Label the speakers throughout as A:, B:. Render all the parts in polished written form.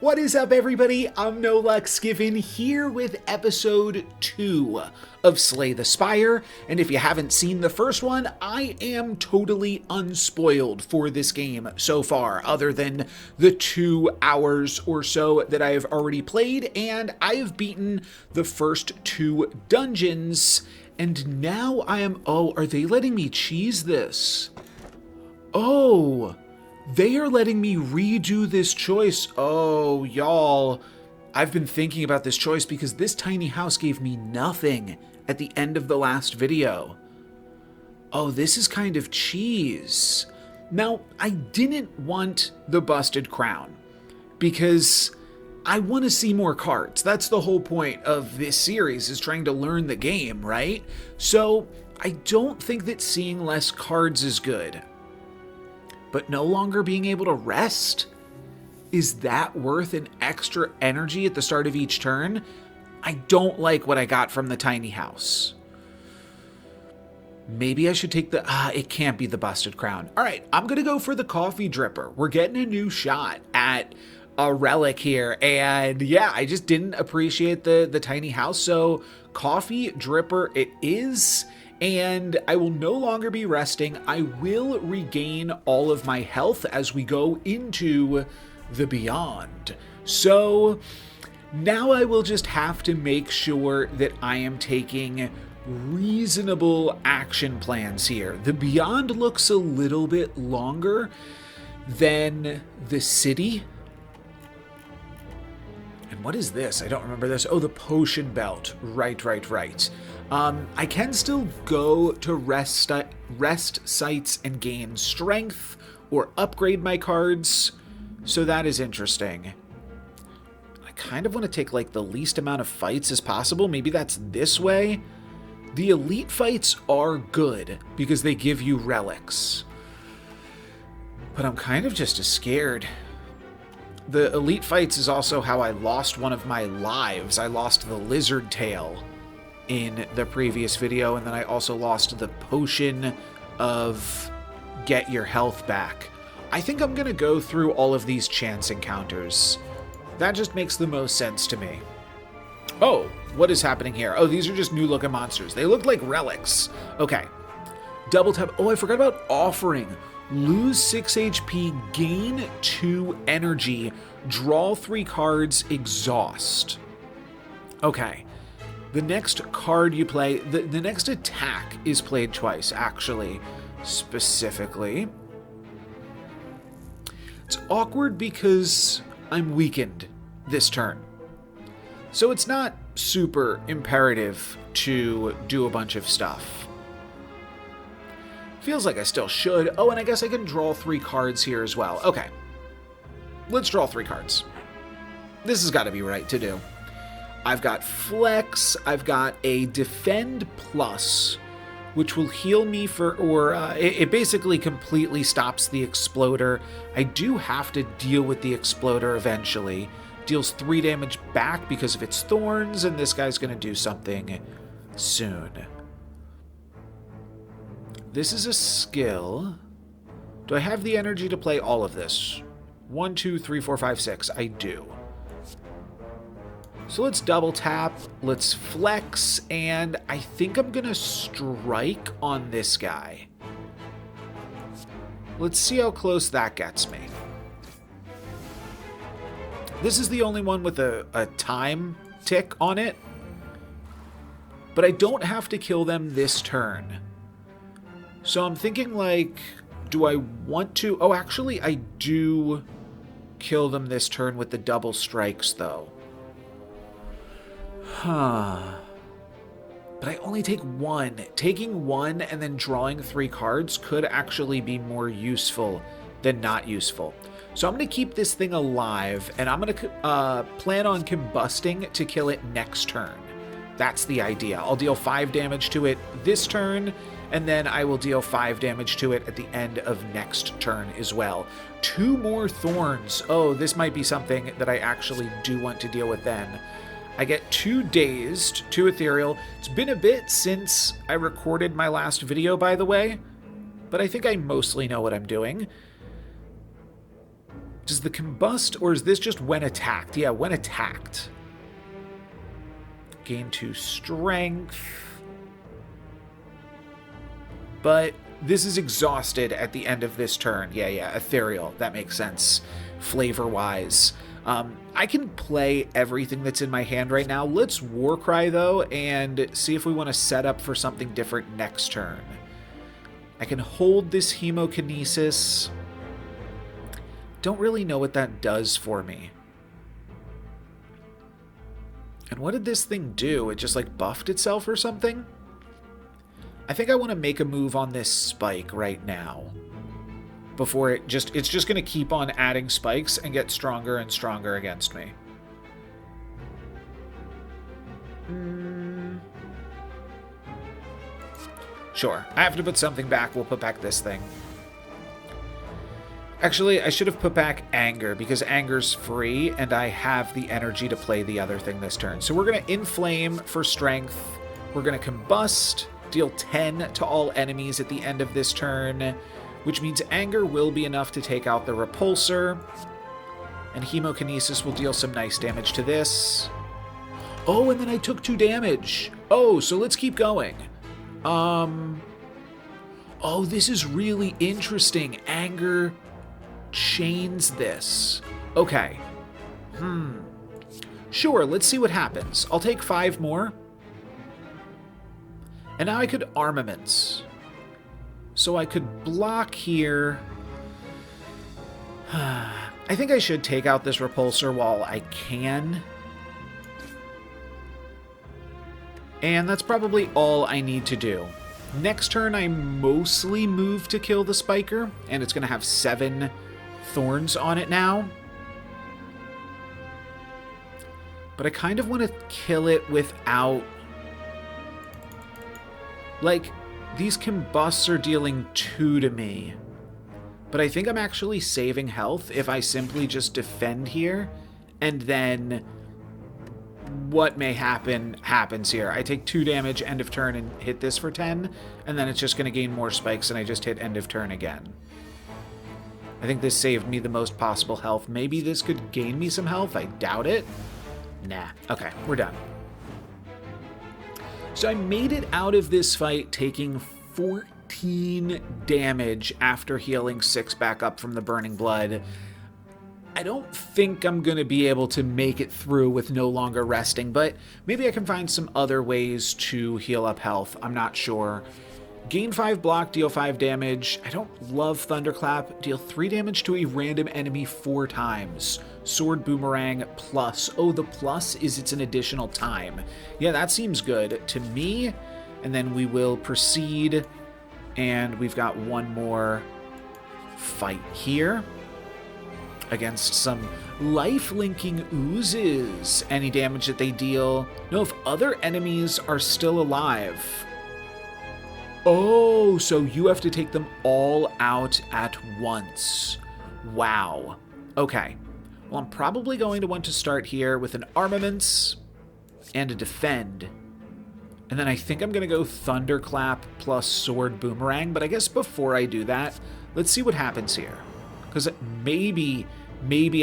A: What is up, everybody? I'm NoLucksGiven here with episode 2 of Slay the Spire, and if you haven't seen the first one, I am totally unspoiled for this game so far, other than the 2 hours or so that I have already played, and I have beaten the first 2 dungeons, and now I am... Oh, are they letting me cheese this? Oh... They are letting me redo this choice. Oh, y'all. I've been thinking about this choice because this tiny house gave me nothing at the end of the last video. Oh, this is kind of cheese. Now, I didn't want the busted crown because I want to see more cards. That's the whole point of this series, is trying to learn the game, right? So I don't think that seeing less cards is good. But no longer being able to rest? Is that worth an extra energy at the start of each turn? I don't like what I got from the tiny house. Maybe I should take the... it can't be the busted crown. All right, I'm going to go for the coffee dripper. We're getting a new shot at a relic here. And yeah, I just didn't appreciate the tiny house. So coffee dripper it is. And I will no longer be resting. I will regain all of my health as we go into the beyond. So now I will just have to make sure that I am taking reasonable action plans here. The beyond looks a little bit longer than the city. And what is this? I don't remember this. Oh, the potion belt. Right. I can still go to rest sites and gain strength or upgrade my cards, so that is interesting. I kind of want to take like the least amount of fights as possible. Maybe that's this way. The elite fights are good because they give you relics, but I'm kind of just as scared. The elite fights is also how I lost one of my lives. I lost the lizard tail in the previous video, and then I also lost the potion of get your health back. I think I'm gonna go through all of these chance encounters. That just makes the most sense to me. Oh, what is happening here? Oh, these are just new looking monsters. They look like relics. Okay. Double tap. Oh, I forgot about offering. Lose 6 HP, gain 2 energy, draw 3 cards, exhaust. Okay. The next card you play, the next attack is played twice, actually, specifically. It's awkward because I'm weakened this turn. So it's not super imperative to do a bunch of stuff. Feels like I still should. Oh, and I guess I can draw 3 cards here as well. Okay. Let's draw 3 cards. This has got to be right to do. I've got Flex, I've got a Defend Plus, which will heal me for, it basically completely stops the Exploder. I do have to deal with the Exploder eventually. Deals 3 damage back because of its thorns, and this guy's going to do something soon. This is a skill. Do I have the energy to play all of this? 1, 2, 3, 4, 5, 6. I do. So let's double tap, let's flex, and I think I'm gonna strike on this guy. Let's see how close that gets me. This is the only one with a time tick on it, but I don't have to kill them this turn. So I'm thinking like, do I want to? Oh, actually I do kill them this turn with the double strikes though. Huh. But I only take 1. Taking 1 and then drawing 3 cards could actually be more useful than not useful. So I'm going to keep this thing alive, and I'm going to plan on combusting to kill it next turn. That's the idea. I'll deal 5 damage to it this turn, and then I will deal 5 damage to it at the end of next turn as well. 2 more thorns. Oh, this might be something that I actually do want to deal with then. I get 2 dazed, 2 ethereal. It's been a bit since I recorded my last video, by the way, but I think I mostly know what I'm doing. Does the combust, or is this just when attacked? Yeah, when attacked. Gain 2 strength. But this is exhausted at the end of this turn. Yeah, ethereal. That makes sense, flavor-wise. I can play everything that's in my hand right now. Let's Warcry, though, and see if we want to set up for something different next turn. I can hold this Hemokinesis. Don't really know what that does for me. And what did this thing do? It just, like, buffed itself or something? I think I want to make a move on this spike right now. Before it's just going to keep on adding spikes and get stronger and stronger against me. Sure. I have to put something back. We'll put back this thing. Actually, I should have put back Anger, because Anger's free, and I have the energy to play the other thing this turn. So we're going to Inflame for strength. We're going to Combust, deal 10 to all enemies at the end of this turn, which means Anger will be enough to take out the Repulsor, and Hemokinesis will deal some nice damage to this. Oh, and then I took 2 damage. Oh, so let's keep going. Oh, this is really interesting. Anger chains this. Okay. Sure, let's see what happens. I'll take 5 more. And now I could Armaments. So I could block here. I think I should take out this Repulsor while I can. And that's probably all I need to do. Next turn, I mostly move to kill the Spiker, and it's going to have 7 thorns on it now. But I kind of want to kill it without... Like, these Combusts are dealing 2 to me. But I think I'm actually saving health if I simply just defend here, and then what may happen happens here. I take 2 damage end of turn and hit this for 10, and then it's just going to gain more spikes, and I just hit end of turn again. I think this saved me the most possible health. Maybe this could gain me some health. I doubt it. Nah. Okay, we're done. So I made it out of this fight taking 14 damage after healing 6 back up from the Burning Blood. I don't think I'm going to be able to make it through with no longer resting, but maybe I can find some other ways to heal up health. I'm not sure. Gain 5 block, deal 5 damage. I don't love Thunderclap. Deal 3 damage to a random enemy 4 times. Sword Boomerang plus. Oh, the plus is it's an additional time. Yeah, that seems good to me. And then we will proceed. And we've got one more fight here against some life-linking oozes. Any damage that they deal. No, if other enemies are still alive. Oh, so you have to take them all out at once. Wow. Okay. Well, I'm probably going to want to start here with an Armaments and a Defend. And then I think I'm going to go Thunderclap plus Sword Boomerang. But I guess before I do that, let's see what happens here. Because maybe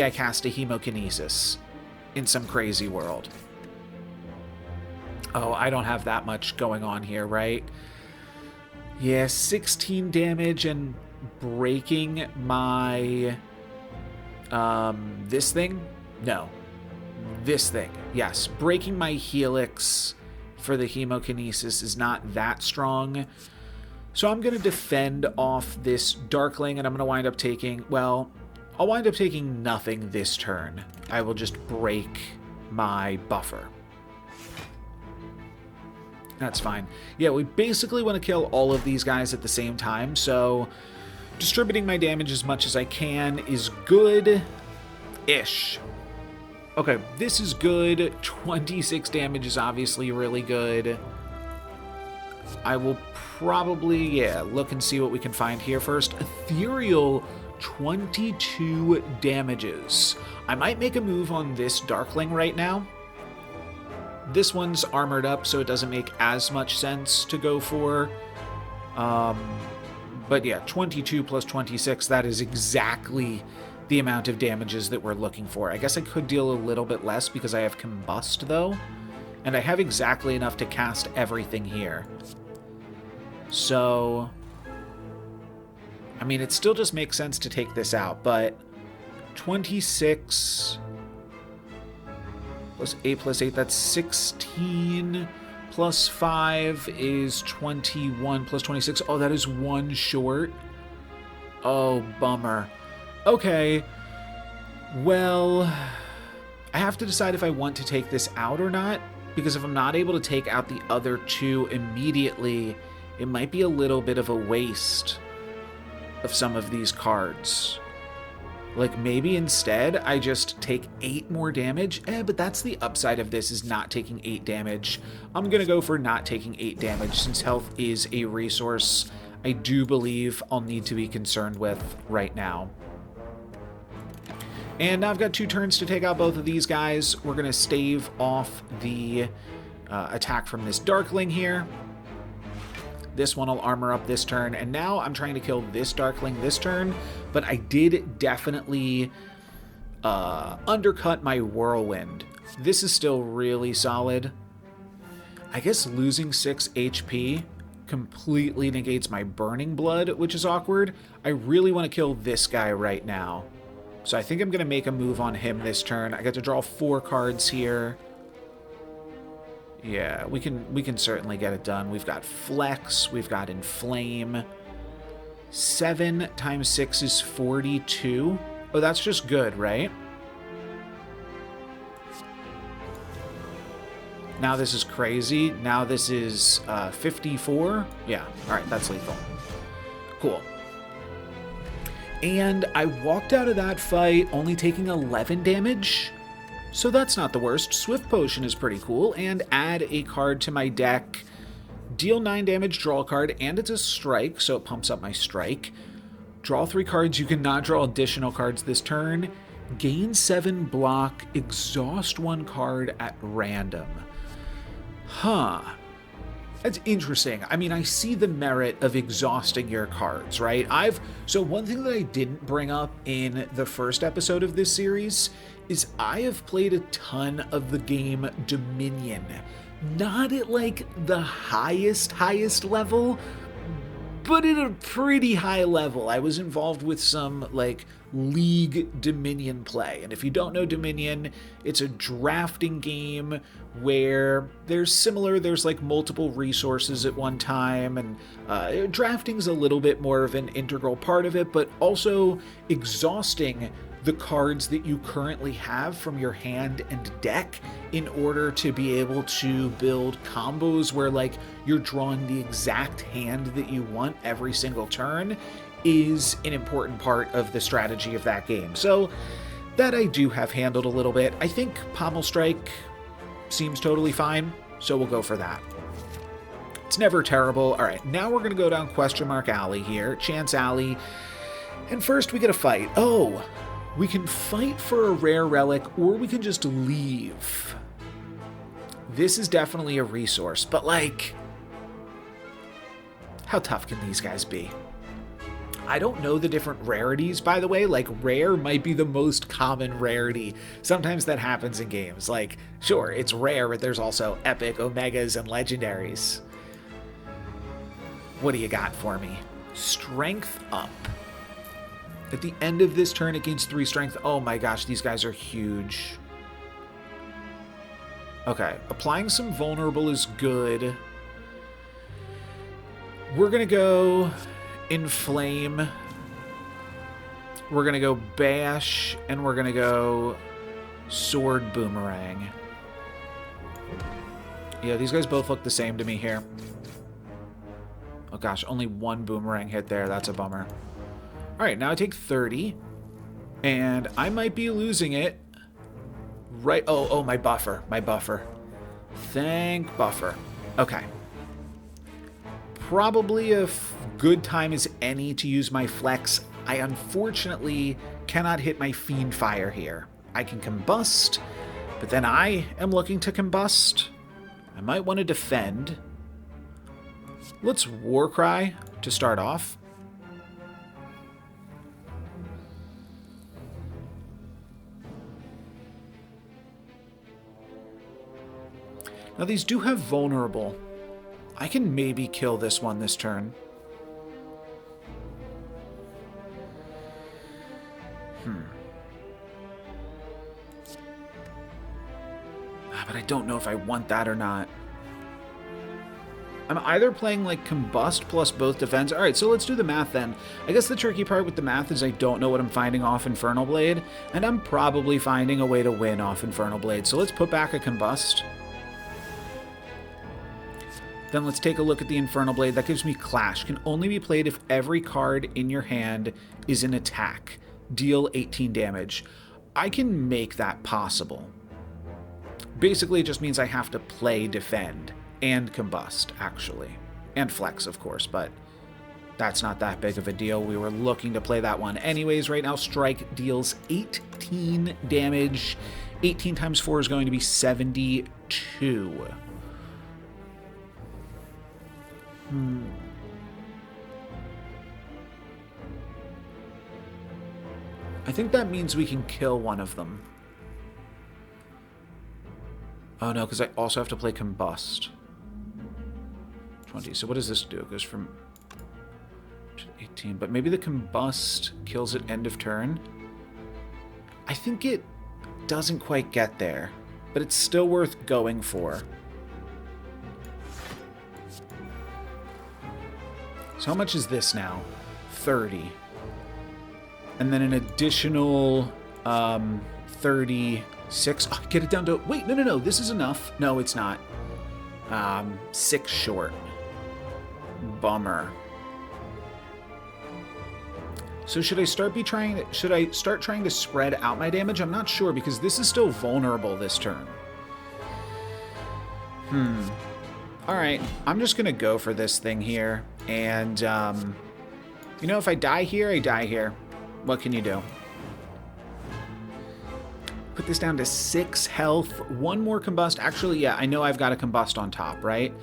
A: I cast a Hemokinesis in some crazy world. Oh, I don't have that much going on here, right? Yeah, 16 damage and breaking my... this thing? No. This thing. Yes, breaking my Helix for the Hemokinesis is not that strong. So I'm going to defend off this Darkling, and I'm going to wind up taking... Well, I'll wind up taking nothing this turn. I will just break my buffer. That's fine. Yeah, we basically want to kill all of these guys at the same time, so distributing my damage as much as I can is good-ish. Okay, this is good. 26 damage is obviously really good. I will probably, look and see what we can find here first. Ethereal, 22 damages. I might make a move on this Darkling right now. This one's armored up, so it doesn't make as much sense to go for. But yeah, 22 plus 26, that is exactly the amount of damages that we're looking for. I guess I could deal a little bit less because I have Combust, though. And I have exactly enough to cast everything here. So, I mean, it still just makes sense to take this out, but 26 plus 8 plus 8, that's 16 plus 5 is 21 plus 26. Oh, that is one short. Oh, bummer. Okay, well, I have to decide if I want to take this out or not, because if I'm not able to take out the other two immediately, it might be a little bit of a waste of some of these cards. Like, maybe instead I just take 8 more damage. But that's the upside of this, is not taking 8 damage. I'm gonna go for not taking 8 damage, since health is a resource I do believe I'll need to be concerned with right now. And now I've got 2 turns to take out both of these guys. We're gonna stave off the attack from this Darkling here. This one will armor up this turn, and now I'm trying to kill this Darkling this turn, but I did definitely undercut my Whirlwind. This is still really solid. I guess losing 6 HP completely negates my Burning Blood, which is awkward. I really want to kill this guy right now. So I think I'm going to make a move on him this turn. I get to draw 4 cards here. Yeah, we can certainly get it done. We've got Flex, we've got Inflame. 7 times 6 is 42. Oh, that's just good, right? Now this is crazy. Now this is 54. Yeah, all right, that's lethal. Cool. And I walked out of that fight only taking 11 damage. So that's not the worst. Swift Potion is pretty cool. And add a card to my deck. Deal 9 damage, draw a card, and it's a strike, so it pumps up my strike. Draw 3 cards. You cannot draw additional cards this turn. Gain 7 block, exhaust 1 card at random. Huh. That's interesting. I mean, I see the merit of exhausting your cards, right? So one thing that I didn't bring up in the first episode of this series is I have played a ton of the game Dominion. Not at like the highest level, but at a pretty high level. I was involved with some like League Dominion play. And if you don't know Dominion, it's a drafting game where there's like multiple resources at one time, and drafting's a little bit more of an integral part of it, but also exhausting the cards that you currently have from your hand and deck in order to be able to build combos where like you're drawing the exact hand that you want every single turn is an important part of the strategy of that game. So that I do have handled a little bit. I think Pommel Strike seems totally fine, so we'll go for that. It's never terrible. All right, now we're going to go down Question Mark Alley here, Chance Alley. And first we get a fight. Oh, we can fight for a rare relic, or we can just leave. This is definitely a resource, but like, how tough can these guys be? I don't know the different rarities, by the way. Like, rare might be the most common rarity. Sometimes that happens in games. Like, sure, it's rare, but there's also epic, omegas, and legendaries. What do you got for me? Strength up. At the end of this turn, it gains 3 strength. Oh my gosh, these guys are huge. Okay, applying some vulnerable is good. We're gonna go Inflame. We're gonna go Bash, and we're gonna go Sword Boomerang. Yeah, these guys both look the same to me here. Oh gosh, only 1 Boomerang hit there. That's a bummer. All right, now I take 30, and I might be losing it. Right, oh, my buffer. Thank buffer. Okay. Probably a good time as any to use my Flex. I unfortunately cannot hit my Fiend Fire here. I can Combust, but then I am looking to Combust. I might want to defend. Let's Warcry to start off. Now these do have vulnerable. I can maybe kill this one this turn. But I don't know if I want that or not. I'm either playing like Combust plus both defense. All right, so let's do the math then. I guess the tricky part with the math is I don't know what I'm finding off Infernal Blade, and I'm probably finding a way to win off Infernal Blade. So let's put back a Combust. Then let's take a look at the Infernal Blade. That gives me Clash. Can only be played if every card in your hand is an attack. Deal 18 damage. I can make that possible. Basically, it just means I have to play Defend and Combust, actually. And Flex, of course, but that's not that big of a deal. We were looking to play that one anyways. Right now, Strike deals 18 damage. 18 times 4 is going to be 72. I think that means we can kill one of them. Oh no, because I also have to play Combust. 20. So what does this do? It goes from 18. But maybe the Combust kills at end of turn. I think it doesn't quite get there, but it's still worth going for. So how much is this now? 30. And then an additional 36. Oh, get it down to... Wait, no. This is enough. No, it's not. 6 short. Bummer. So should I start trying to spread out my damage? I'm not sure because this is still vulnerable this turn. All right, I'm just gonna go for this thing here, and you know, if I die here, I die here. What can you do? Put this down to 6 health. One more Combust. Actually, yeah, I know I've got a Combust on top, right?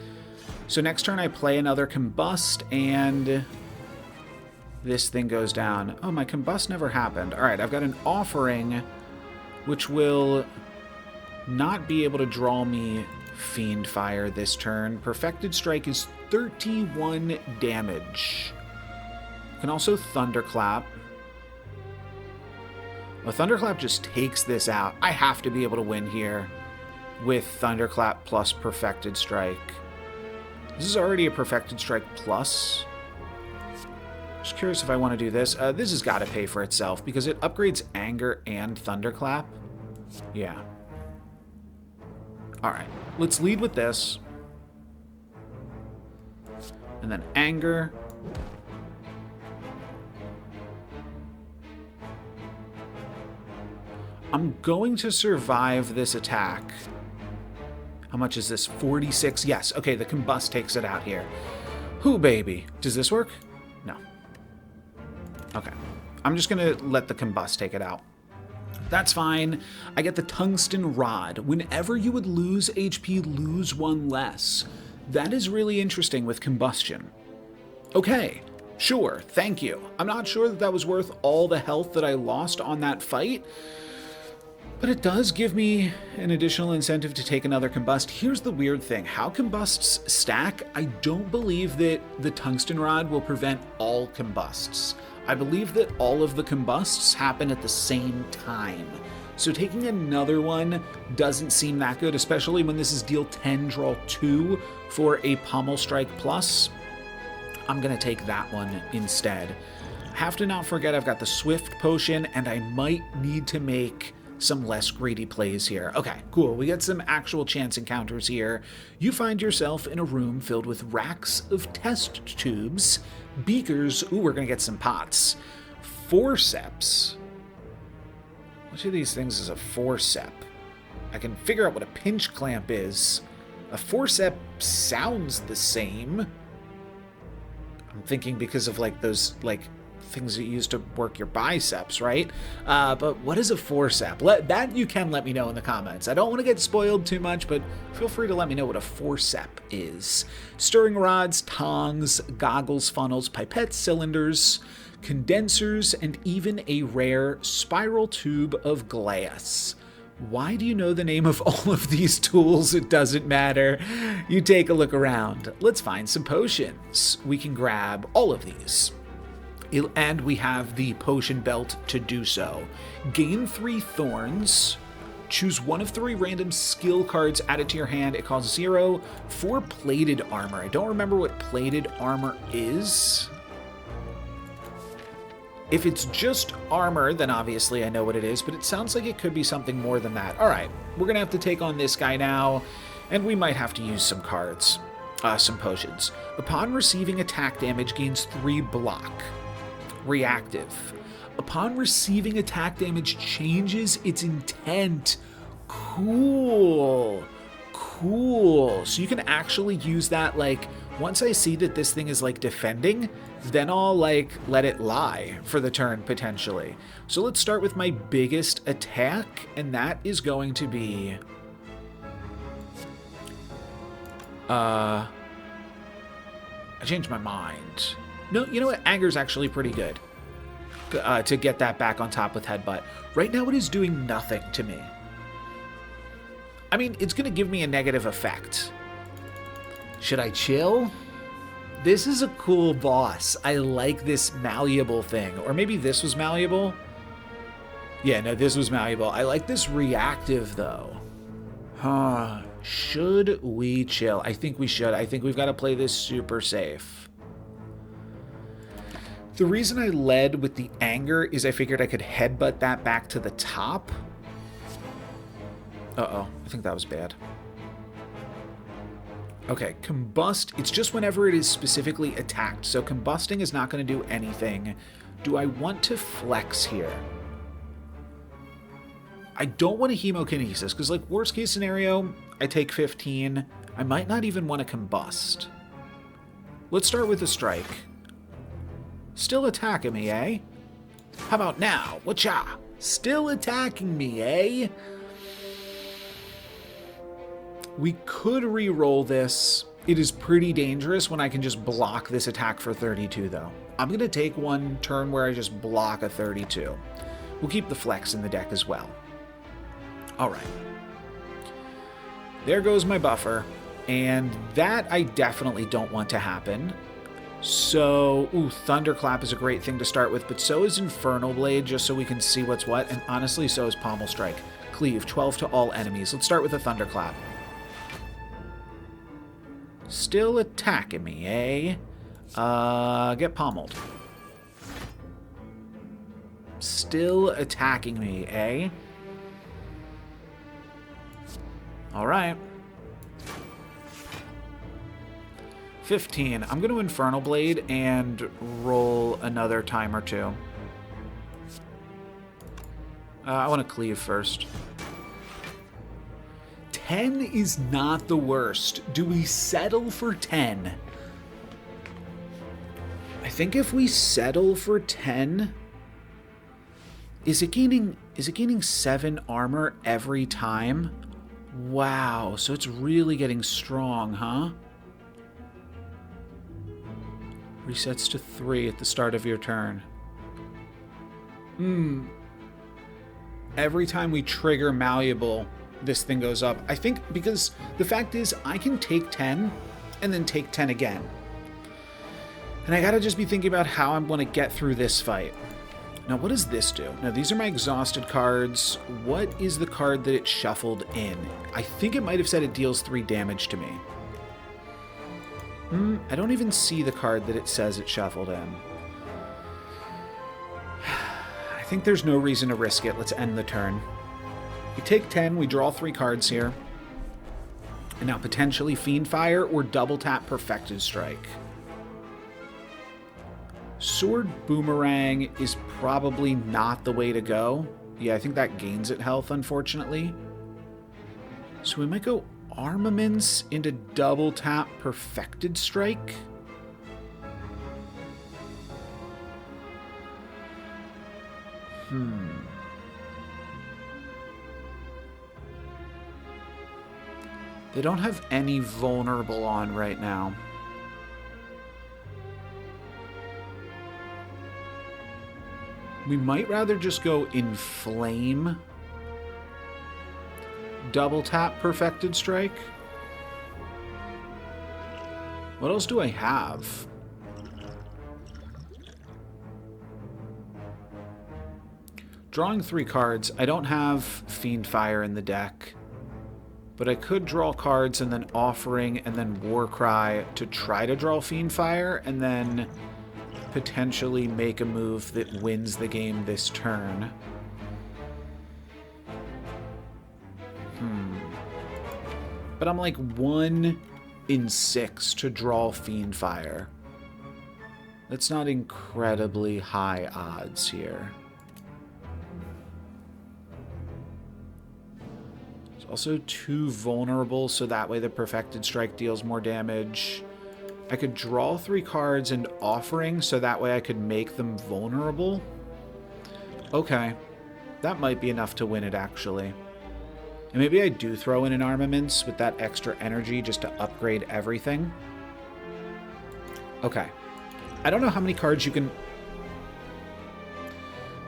A: So next turn I play another Combust, and this thing goes down. Oh, my Combust never happened. All right, I've got an Offering, which will not be able to draw me Fiend Fire this turn. Perfected Strike is 31 damage. Can also Thunderclap. Well, Thunderclap just takes this out. I have to be able to win here with Thunderclap plus Perfected Strike. This is already a Perfected Strike plus. Just curious if I want to do this. This has got to pay for itself because it upgrades Anger and Thunderclap. Yeah. All right. Let's lead with this. And then Anger. I'm going to survive this attack. How much is this? 46? Yes. Okay, the Combust takes it out here. Whoo, baby. Does this work? No. Okay. I'm just going to let the Combust take it out. That's fine. I get the Tungsten Rod. Whenever you would lose HP, lose 1 less. That is really interesting with Combustion. Okay. Sure. Thank you. I'm not sure that was worth all the health that I lost on that fight, but it does give me an additional incentive to take another Combust. Here's the weird thing. How Combusts stack, I don't believe that the Tungsten Rod will prevent all Combusts. I believe that all of the Combusts happen at the same time. So taking another one doesn't seem that good, especially when this is deal 10, draw 2 for a Pommel Strike plus. I'm going to take that one instead. Have to not forget I've got the Swift Potion, and I might need to make some less greedy plays here. Okay, cool. We get some actual chance encounters here. You find yourself in a room filled with racks of test tubes, beakers. Ooh, we're going to get some pots. Forceps. Which of these things is a forcep? I can figure out what a pinch clamp is. A forcep sounds the same. I'm thinking because of like those like things that you use to work your biceps, right? But what is a forcep? That you can let me know in the comments. I don't want to get spoiled too much, but feel free to let me know what a forcep is. Stirring rods, tongs, goggles, funnels, pipettes, cylinders, condensers, and even a rare spiral tube of glass. Why do you know the name of all of these tools? It doesn't matter. You take a look around. Let's find some potions. We can grab all of these. And we have the potion belt to do so. Gain 3 thorns. Choose one of 3 random skill cards added to your hand. It costs 0 for plated armor. I don't remember what plated armor is. If it's just armor, then obviously I know what it is, but it sounds like it could be something more than that. All right, we're going to have to take on this guy now, and we might have to use some cards, some potions. Upon receiving attack damage, gains 3 block. Reactive. Upon receiving attack damage, changes its intent. Cool. Cool. So you can actually use that, like, once I see that this thing is, like, defending, then I'll, like, let it lie for the turn, potentially. So let's start with my biggest attack, and that is going to be... I changed my mind. No, you know what? Anger's actually pretty good. To get that back on top with Headbutt. Right now it is doing nothing to me. I mean, it's going to give me a negative effect. Should I chill? This is a cool boss. I like this malleable thing. Or maybe this was malleable? Yeah, no, this was malleable. I like this reactive, though. Huh. Should we chill? I think we should. I think we've got to play this super safe. The reason I led with the anger is I figured I could headbutt that back to the top. Uh-oh, I think that was bad. Okay, combust, it's just whenever it is specifically attacked, so combusting is not going to do anything. Do I want to flex here? I don't want a hemokinesis, because like worst case scenario, I take 15. I might not even want to combust. Let's start with a strike. Still attacking me, eh? How about now? Whatcha? Still attacking me, eh? We could re-roll this. It is pretty dangerous when I can just block this attack for 32, though. I'm going to take one turn where I just block a 32. We'll keep the flex in the deck as well. All right. There goes my buffer. And that I definitely don't want to happen. So, ooh, Thunderclap is a great thing to start with, but so is Infernal Blade, just so we can see what's what, and honestly, so is Pommel Strike. Cleave, 12 to all enemies. Let's start with a Thunderclap. Still attacking me, eh? Get pommeled. Still attacking me, eh? Alright. 15. I'm going to Infernal Blade and roll another time or two. I want to cleave first. 10 is not the worst. Do we settle for 10? I think if we settle for 10... Is it gaining 7 armor every time? Wow, so it's really getting strong, huh? Resets to 3 at the start of your turn. Every time we trigger Malleable, this thing goes up. I think because the fact is I can take 10 and then take 10 again. And I gotta just be thinking about how I'm going to get through this fight. Now, what does this do? Now, these are my exhausted cards. What is the card that it shuffled in? I think it might have said it deals 3 damage to me. I don't even see the card that it says it shuffled in. I think there's no reason to risk it. Let's end the turn. We take 10, we draw 3 cards here. And now potentially Fiendfire or double tap Perfected Strike. Sword Boomerang is probably not the way to go. Yeah, I think that gains it health, unfortunately. So we might go Armaments into double tap Perfected Strike. They don't have any vulnerable on right now. We might rather just go Inflame. double tap Perfected Strike. What else do I have? Drawing 3 cards. I don't have Fiend Fire in the deck, but I could draw cards and then Offering and then Warcry to try to draw Fiend Fire and then potentially make a move that wins the game this turn. But I'm like 1 in 6 to draw Fiend Fire. That's not incredibly high odds here. It's also too vulnerable, so that way the Perfected Strike deals more damage. I could draw 3 cards and Offering, so that way I could make them vulnerable. Okay. That might be enough to win it, actually. And maybe I do throw in an Armaments with that extra energy just to upgrade everything. Okay. I don't know how many cards you can...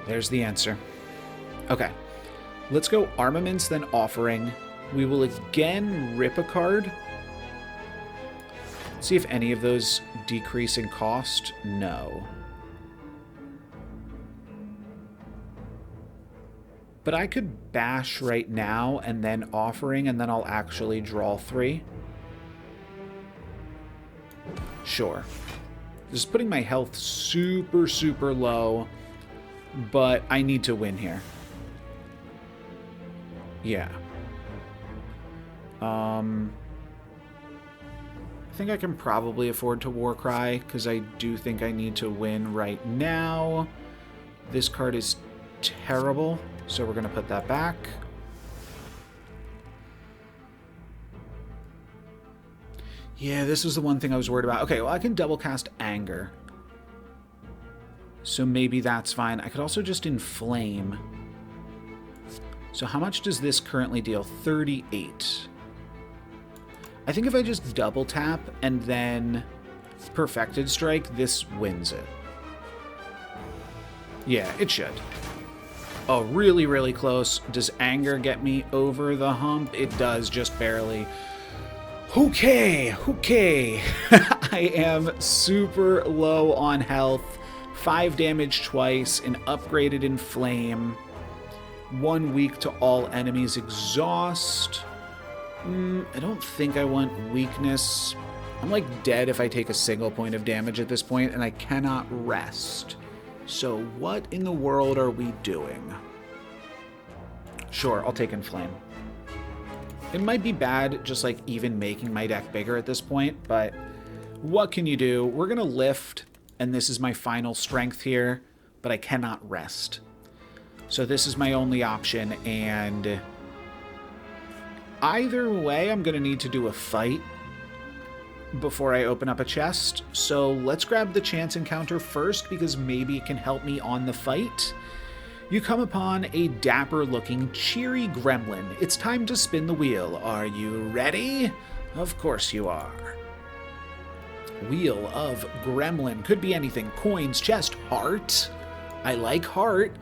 A: There's the answer. Okay. Let's go Armaments, then Offering. We will again rip a card. See if any of those decrease in cost. No. But I could bash right now and then Offering, and then I'll actually draw 3. Sure. This is putting my health super, super low, but I need to win here. Yeah. I think I can probably afford to Warcry, because I do think I need to win right now. This card is terrible, so we're going to put that back. Yeah, this was the one thing I was worried about. Okay, well, I can double cast Anger. So maybe that's fine. I could also just Inflame. So how much does this currently deal? 38. I think if I just double tap and then Perfected Strike, this wins it. Yeah, it should. Oh, really, really close. Does Anger get me over the hump? It does, just barely. Okay. I am super low on health. 5 damage twice, an upgraded Inflame. 1 weak to all enemies. Exhaust. I don't think I want weakness. I'm like dead if I take a single point of damage at this point, and I cannot rest. So what in the world are we doing? Sure, I'll take Inflame. It might be bad just like even making my deck bigger at this point, but what can you do? We're going to lift, and this is my final strength here, but I cannot rest. So this is my only option, and either way, I'm going to need to do a fight before I open up a chest. So let's grab the chance encounter first, because maybe it can help me on the fight. You come upon a dapper-looking, cheery gremlin. It's time to spin the wheel. Are you ready? Of course you are. Wheel of Gremlin. Could be anything. Coins, chest, heart. I like heart.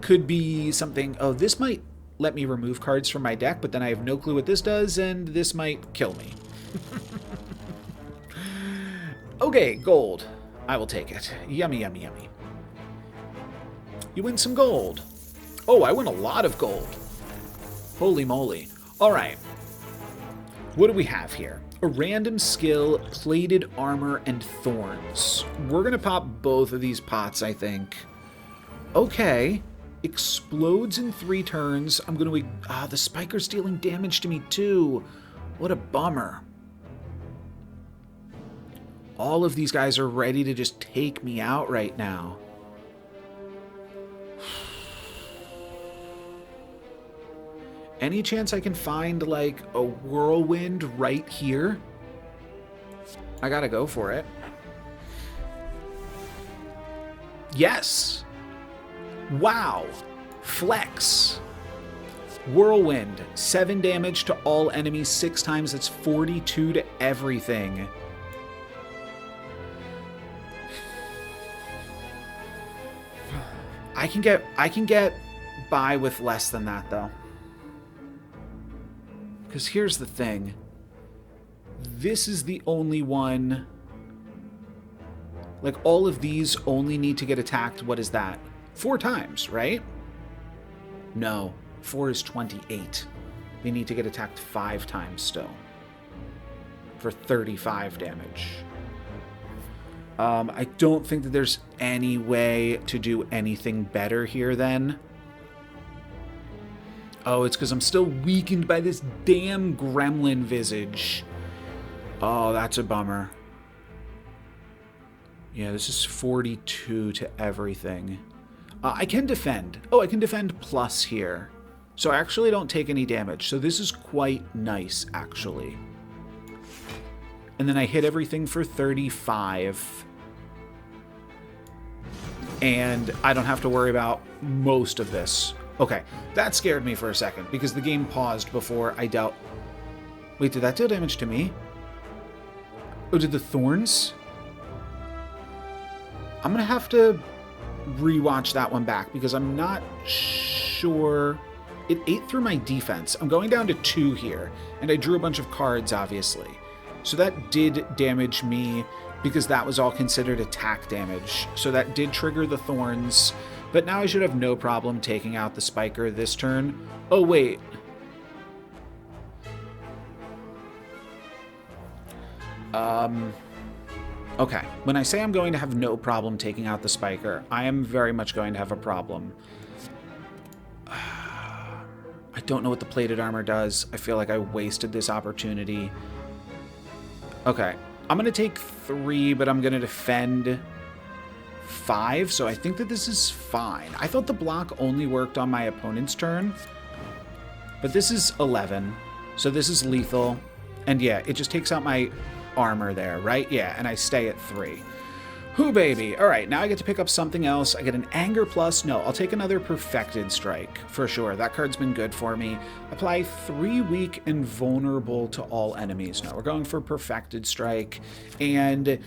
A: Could be something... Oh, this might let me remove cards from my deck, but then I have no clue what this does, and this might kill me. Okay, gold. I will take it. Yummy, yummy, yummy. You win some gold. Oh, I win a lot of gold. Holy moly. All right. What do we have here? A random skill, plated armor, and thorns. We're going to pop both of these pots, I think. Okay. Explodes in 3 turns. I'm going to... Ah, the spiker's dealing damage to me, too. What a bummer. All of these guys are ready to just take me out right now. Any chance I can find, like, a whirlwind right here? I gotta go for it. Yes! Wow! Flex. Whirlwind. 7 damage to all enemies 6 times. That's 42 to everything. I can get by with less than that, though. Because here's the thing. This is the only one... Like, all of these only need to get attacked, what is that? 4 times, right? No. 4 is 28. They need to get attacked 5 times still. For 35 damage. I don't think that there's any way to do anything better here then. Oh, it's because I'm still weakened by this damn gremlin visage. Oh, that's a bummer. Yeah, this is 42 to everything. I can defend. Oh, I can defend plus here. So I actually don't take any damage. So this is quite nice, actually. And then I hit everything for 35. And I don't have to worry about most of this. Okay, that scared me for a second, because the game paused before I dealt... Wait, did that deal damage to me? Oh, did the thorns? I'm going to have to rewatch that one back, because I'm not sure... It ate through my defense. I'm going down to 2 here, and I drew a bunch of cards, obviously. So that did damage me, because that was all considered attack damage. So that did trigger the thorns, but now I should have no problem taking out the spiker this turn. Oh, wait. Okay. When I say I'm going to have no problem taking out the spiker, I am very much going to have a problem. I don't know what the plated armor does. I feel like I wasted this opportunity. Okay. I'm going to take 3, but I'm going to defend 5, so I think that this is fine. I thought the block only worked on my opponent's turn, but this is 11, so this is lethal. And yeah, it just takes out my armor there, right? Yeah, and I stay at 3. Hoo, baby. All right, now I get to pick up something else. I get an Anger Plus. No, I'll take another Perfected Strike, for sure. That card's been good for me. Apply 3 weak and vulnerable to all enemies. No, we're going for Perfected Strike. And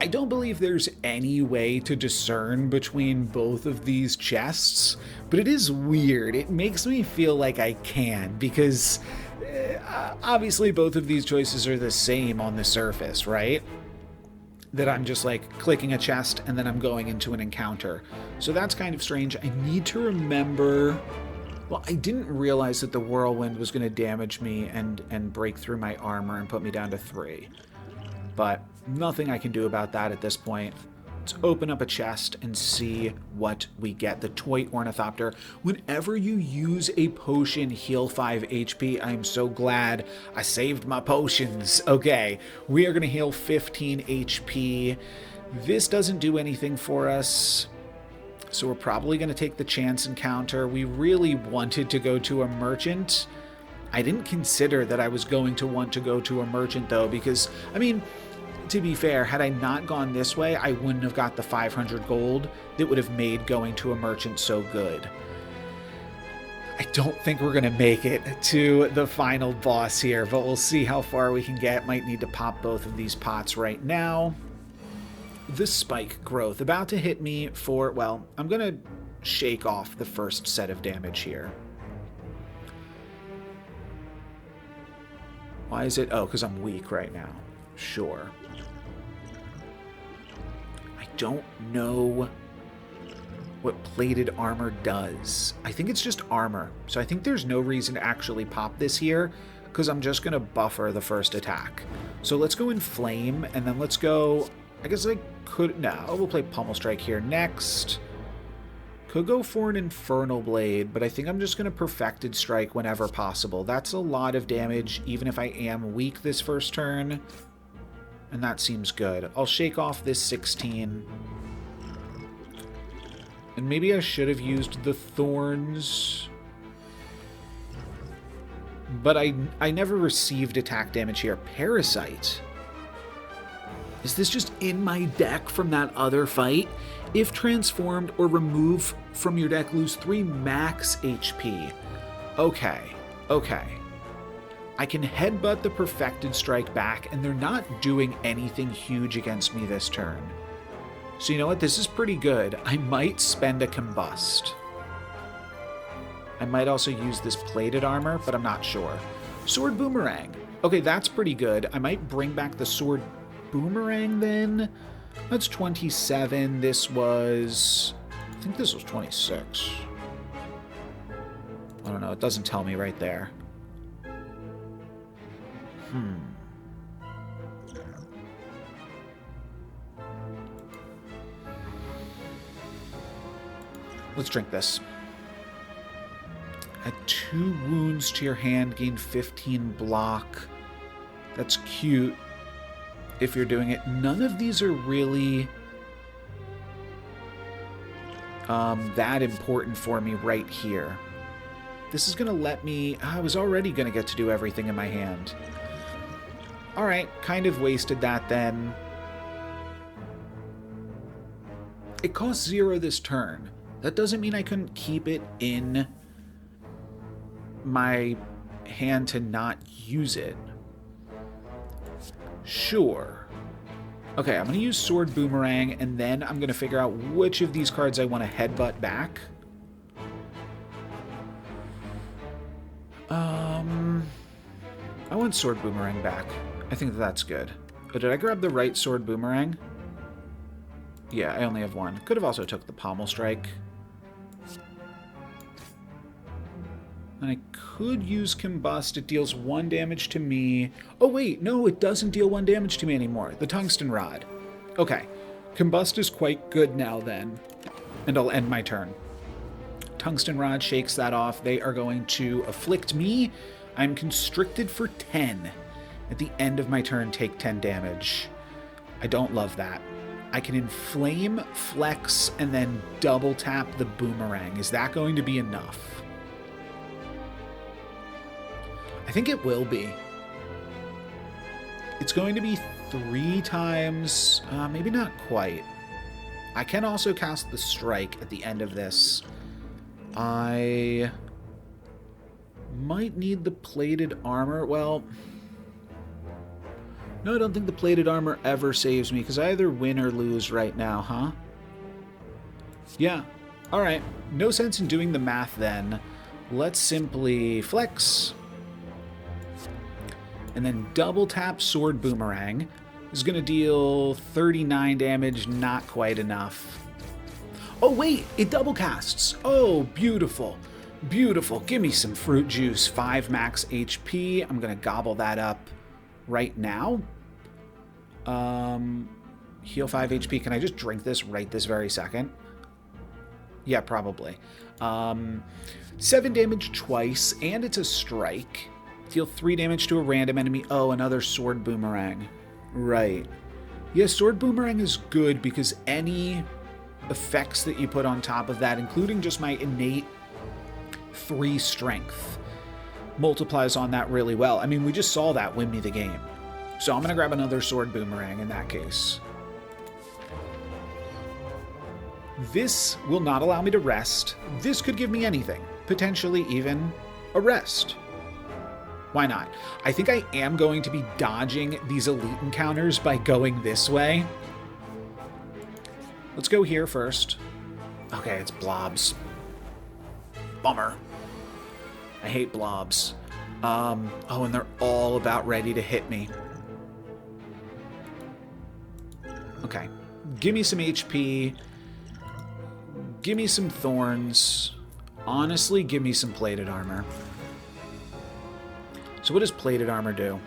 A: I don't believe there's any way to discern between both of these chests, but it is weird. It makes me feel like I can, because obviously both of these choices are the same on the surface, right? That I'm just like clicking a chest and then I'm going into an encounter. So that's kind of strange. I need to remember... Well, I didn't realize that the whirlwind was going to damage me and break through my armor and put me down to 3. But nothing I can do about that at this point. Let's open up a chest and see what we get. The Toy Ornithopter. Whenever you use a potion, heal 5 HP. I'm so glad I saved my potions. Okay, we are going to heal 15 HP. This doesn't do anything for us, so we're probably going to take the chance encounter. We really wanted to go to a merchant. I didn't consider that I was going to want to go to a merchant, though, because, I mean... To be fair, had I not gone this way, I wouldn't have got the 500 gold that would have made going to a merchant so good. I don't think we're going to make it to the final boss here, but we'll see how far we can get. Might need to pop both of these pots right now. The spike growth about to hit me for, well, I'm going to shake off the first set of damage here. Why is it? Oh, because I'm weak right now. Sure. Don't know what plated armor does. I think it's just armor, so I think there's no reason to actually pop this here, because I'm just going to buffer the first attack. So let's go in Flame, and then let's go... I guess I could... No, we'll play Pummel Strike here next. Could go for an Infernal Blade, but I think I'm just going to Perfected Strike whenever possible. That's a lot of damage, even if I am weak this first turn. And that seems good. I'll shake off this 16. And maybe I should have used the thorns. But I never received attack damage here. Parasite. Is this just in my deck from that other fight? If transformed or remove from your deck, lose 3 max HP. Okay. Okay. I can headbutt the Perfected Strike back, and they're not doing anything huge against me this turn. So you know what? This is pretty good. I might spend a Combust. I might also use this plated armor, but I'm not sure. Sword Boomerang. Okay, that's pretty good. I might bring back the Sword Boomerang then. That's 27. This was... I think this was 26. I don't know. It doesn't tell me right there. Let's drink this. Add 2 wounds to your hand, gain 15 block. That's cute if you're doing it. None of these are really that important for me right here. This is going to let me... I was already going to get to do everything in my hand. Alright, kind of wasted that then. It costs 0 this turn. That doesn't mean I couldn't keep it in my hand to not use it. Sure. Okay, I'm going to use Sword Boomerang, and then I'm going to figure out which of these cards I want to headbutt back. I want Sword Boomerang back. I think that's good. Oh, did I grab the right Sword Boomerang? Yeah, I only have one. Could have also took the Pommel Strike. And I could use Combust. It deals 1 damage to me. Oh, wait. No, it doesn't deal 1 damage to me anymore. The Tungsten Rod. Okay. Combust is quite good now, then. And I'll end my turn. Tungsten Rod shakes that off. They are going to afflict me. I'm constricted for 10. At the end of my turn, take 10 damage. I don't love that. I can inflame, flex, and then double tap the boomerang. Is that going to be enough? I think it will be. It's going to be 3 times, maybe not quite. I can also cast the strike at the end of this. I might need the plated armor. Well, no, I don't think the plated armor ever saves me, because I either win or lose right now, huh? Yeah. Alright. No sense in doing the math then. Let's simply flex. And then double tap Sword Boomerang. This is going to deal 39 damage, not quite enough. Oh, wait! It double casts! Oh, beautiful. Beautiful. Give me some fruit juice. 5 max HP. I'm going to gobble that up right now. Heal 5 HP. Can I just drink this right this very second? Yeah, probably. 7 damage twice, and it's a strike. Deal 3 damage to a random enemy. Oh, another Sword Boomerang. Right. Yeah, Sword Boomerang is good because any effects that you put on top of that, including just my innate 3 strength, multiplies on that really well. I mean, we just saw that win me the game. So I'm going to grab another Sword Boomerang in that case. This will not allow me to rest. This could give me anything. Potentially even a rest. Why not? I think I am going to be dodging these elite encounters by going this way. Let's go here first. Okay, it's blobs. Bummer. I hate blobs. Oh, and they're all about ready to hit me. Okay. Give me some HP. Give me some thorns. Honestly, give me some plated armor. So what does plated armor do?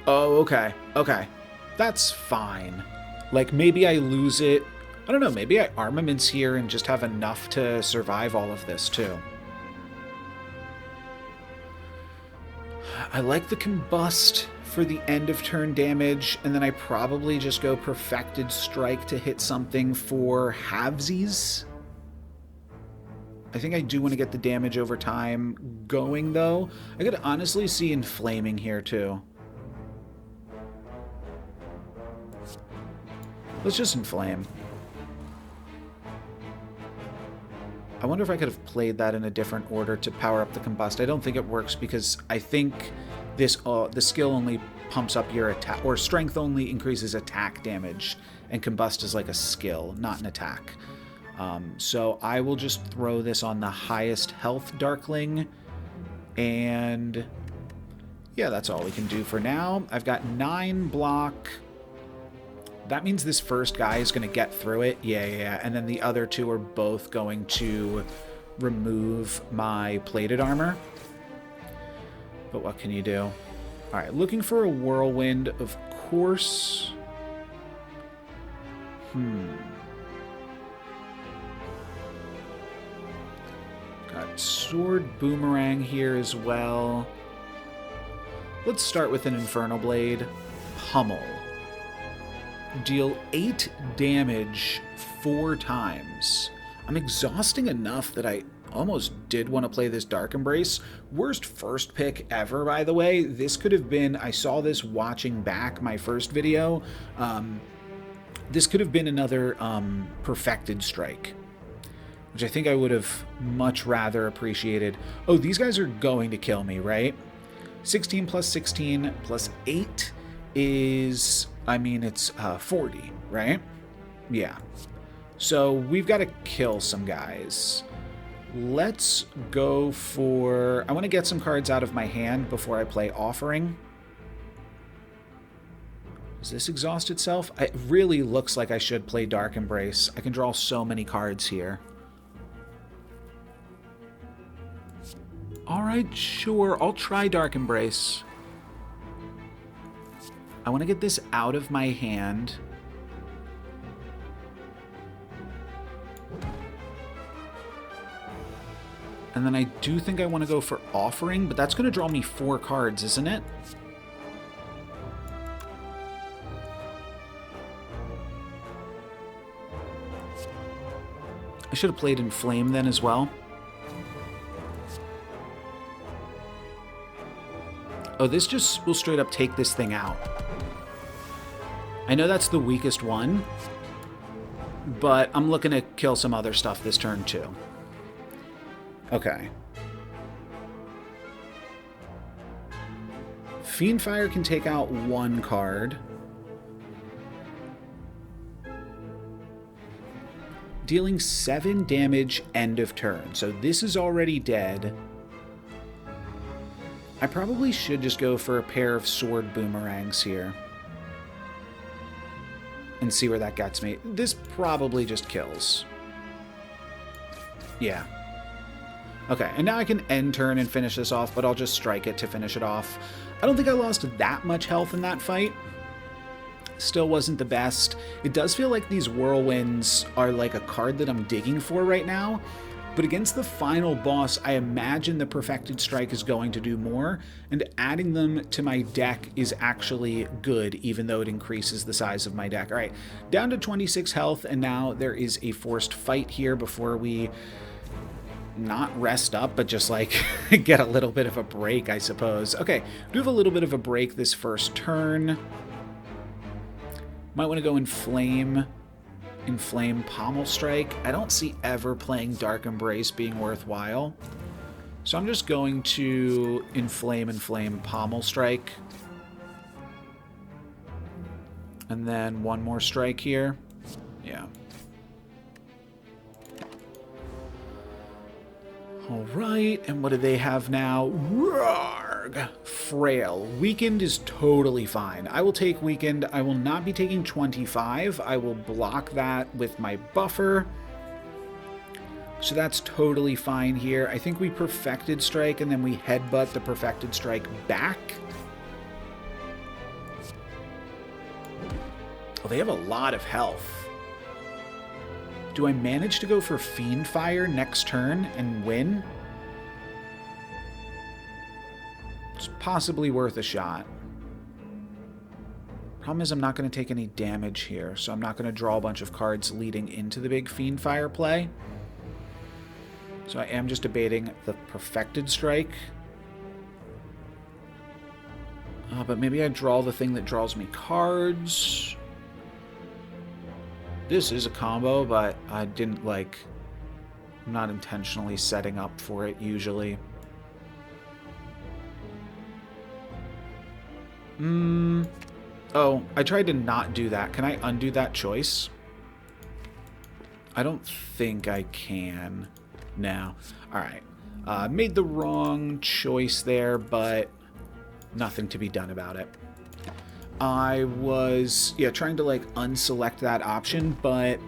A: Oh, okay. Okay. That's fine. Like, maybe I lose it. I don't know, maybe I armaments here and just have enough to survive all of this, too. I like the Combust for the end of turn damage, and then I probably just go Perfected Strike to hit something for halvesies. I think I do want to get the damage over time going, though. I could honestly see Inflaming here, too. Let's just Inflame. I wonder if I could have played that in a different order to power up the Combust. I don't think it works because I think this the skill only pumps up your attack, or strength only increases attack damage, and Combust is like a skill, not an attack. So I will just throw this on the highest health Darkling, and yeah, that's all we can do for now. I've got 9 block. That means this first guy is going to get through it. Yeah. And then the other 2 are both going to remove my plated armor. But what can you do? All right, looking for a whirlwind, of course. Got sword boomerang here as well. Let's start with an Infernal Blade. Pummel. Deal 8 damage 4 times. I'm exhausting enough that I almost did want to play this Dark Embrace. Worst first pick ever, by the way. This could have been, I saw this watching back my first video. This could have been another Perfected Strike, which I think I would have much rather appreciated. Oh, these guys are going to kill me, right? 16 plus 16 plus 8 is, I mean, it's 40, right? Yeah. So we've got to kill some guys. Let's go for... I want to get some cards out of my hand before I play Offering. Does this exhaust itself? It really looks like I should play Dark Embrace. I can draw so many cards here. Alright, sure. I'll try Dark Embrace. I want to get this out of my hand. And then I do think I want to go for Offering, but that's going to draw me 4 cards, isn't it? I should have played Inflame then as well. Oh, this just will straight up take this thing out. I know that's the weakest one, but I'm looking to kill some other stuff this turn too. Okay. Fiendfire can take out 1 card. Dealing 7 damage end of turn. So this is already dead. I probably should just go for a pair of sword boomerangs here. And see where that gets me. This probably just kills. Yeah. Okay, and now I can end turn and finish this off, but I'll just strike it to finish it off. I don't think I lost that much health in that fight. Still wasn't the best. It does feel like these whirlwinds are like a card that I'm digging for right now. But against the final boss, I imagine the Perfected Strike is going to do more, and adding them to my deck is actually good, even though it increases the size of my deck. All right, down to 26 health, and now there is a forced fight here before we not rest up, but just like get a little bit of a break, I suppose. Okay, we do have a little bit of a break this first turn. Might want to go Inflame Pommel Strike. I don't see ever playing Dark Embrace being worthwhile. So I'm just going to Inflame Pommel Strike. And then 1 more strike here. Yeah. All right, and what do they have now? Roarg! Frail. Weakened is totally fine. I will take Weakened. I will not be taking 25. I will block that with my buffer. So that's totally fine here. I think we Perfected Strike, and then we headbutt the Perfected Strike back. Oh, they have a lot of health. Do I manage to go for Fiendfire next turn and win? It's possibly worth a shot. Problem is I'm not going to take any damage here, so I'm not going to draw a bunch of cards leading into the big Fiendfire play. So I am just debating the Perfected Strike. But maybe I draw the thing that draws me cards. This is a combo, but I didn't I'm not intentionally setting up for it usually. Oh, I tried to not do that. Can I undo that choice? I don't think I can now. All right. Made the wrong choice there, but nothing to be done about it. I was, trying to, like, unselect that option, but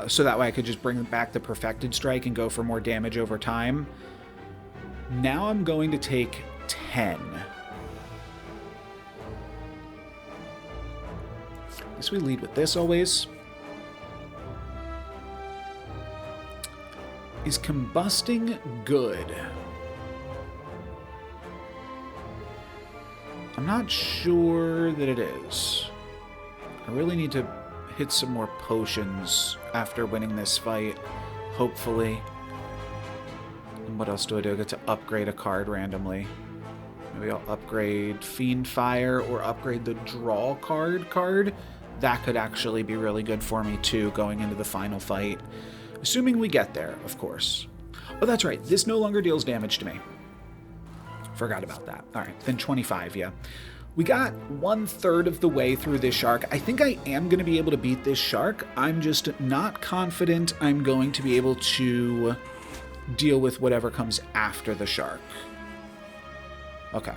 A: so that way I could just bring back the Perfected Strike and go for more damage over time. Now I'm going to take 10. I guess we lead with this always. Is combusting good? I'm not sure that it is. I really need to hit some more potions after winning this fight, hopefully. And what else do? I get to upgrade a card randomly. Maybe I'll upgrade Fiend Fire or upgrade the Draw card. That could actually be really good for me too, going into the final fight. Assuming we get there, of course. Oh, that's right. This no longer deals damage to me. Forgot about that. All right, then 25, yeah. We got 1/3 of the way through this shark. I think I am going to be able to beat this shark. I'm just not confident I'm going to be able to deal with whatever comes after the shark. Okay.